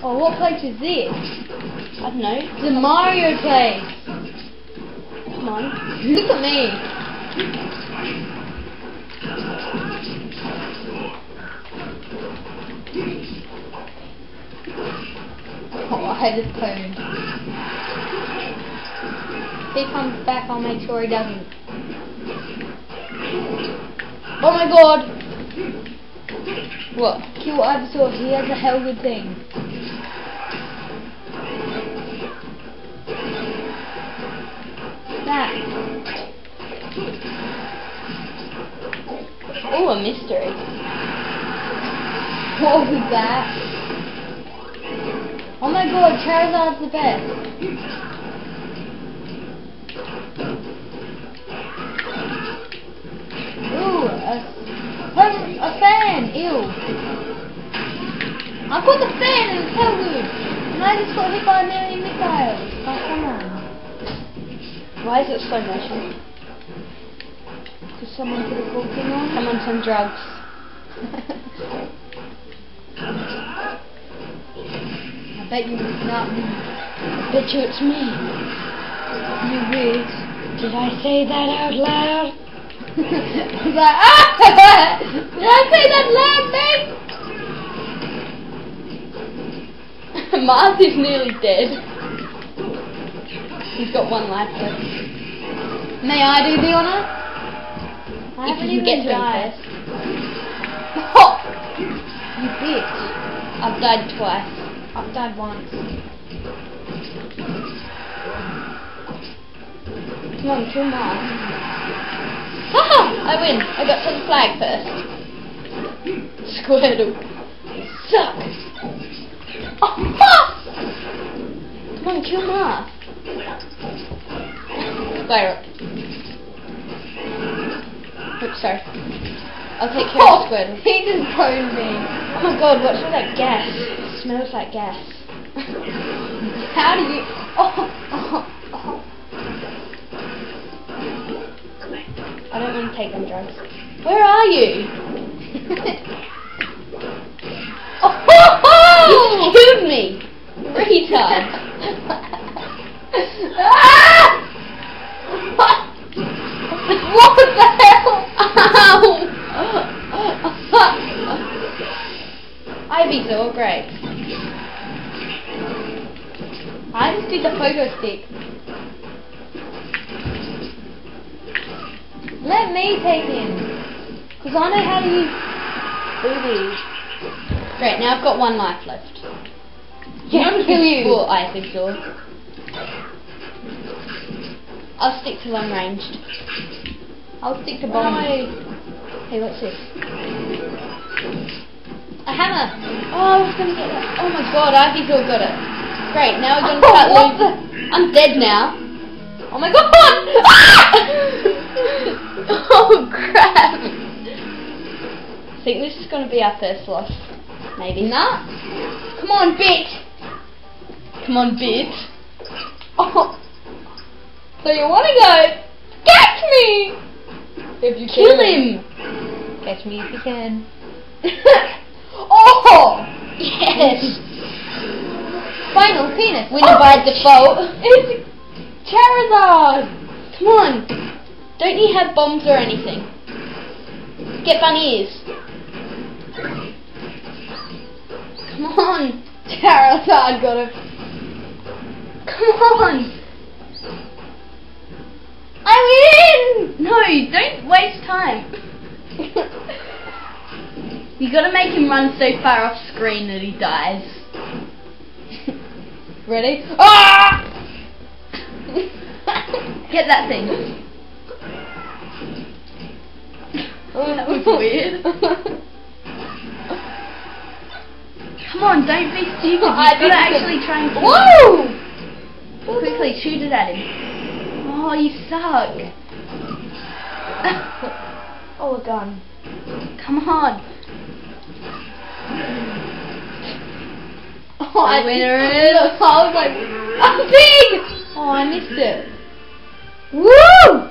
Oh, what place is this? I don't know. It's a Mario place. Come on. Look at me. Oh, I just pwned. If he comes back, I'll make sure he doesn't. Oh my god! What? Kill Ivysaur, he has a hell good thing. That. Oh, a mystery. What was that? Oh my god, Charizard's the best. Ooh, a fan, ew. I got the fan and it's hell good. And I just got hit by a million missiles. Oh, come on. Why is it slow motion? Because someone put a cool thing on. I'm on some drugs. I bet you it's not me. I bet you it's me. You wish. Did I say that out loud? He's like, ah! Did I say that loud, mate? Mars is nearly dead. He's got one life left. May I do the honour? I If haven't you even get to him died. first. Oh! You bitch. I've died twice. I've died once. Come on, kill Mars. Haha! I win. I got to the flag first. Squirtle. Suck. Oh, come on, kill Mars. Squirtle. Oops, sorry. I'll take care of Squirtle. He just pwned me. Oh my god, what's all that gas? It smells like gas. How do you... Oh. I don't want to take them drugs. Where are you? You killed me! Retard! What the hell? Ivysaur, great. I just did the photo stick. Let me take him. Because I know how to use boobies. Great, now I've got one life left. Yeah, kill you. Or Ivysaur. I'll stick to long ranged. I'll stick to bombs. Hey, what's this? A hammer. Oh, I was gonna get that. Oh my god, Ivysaur got it. Great, now we're gonna Oh, start what losing. I'm dead now. Oh my god! Oh crap! I think this is gonna be our first loss. Maybe. Nah. Come on, bitch. Come on, bitch. Oh. So you wanna go? Catch me! If you Kill him! Catch me if you can. Oh! Yes! Final penis. Winner by default. It's Charizard! Come on! Don't you have bombs or anything? Get bunny ears. Come on! Charizard got it. Come on! I win! No, don't waste time. You gotta make him run so far off screen that he dies. Ready? Ah! Get that thing. Oh, that was weird. Come on, don't be stupid. You've got to actually try and kill him. Whoa! Quickly, shoot it at him. Oh, you suck. Oh, a gun. Come on. Oh, The winner is... I was like, I'm big! Oh, I missed it. Woo!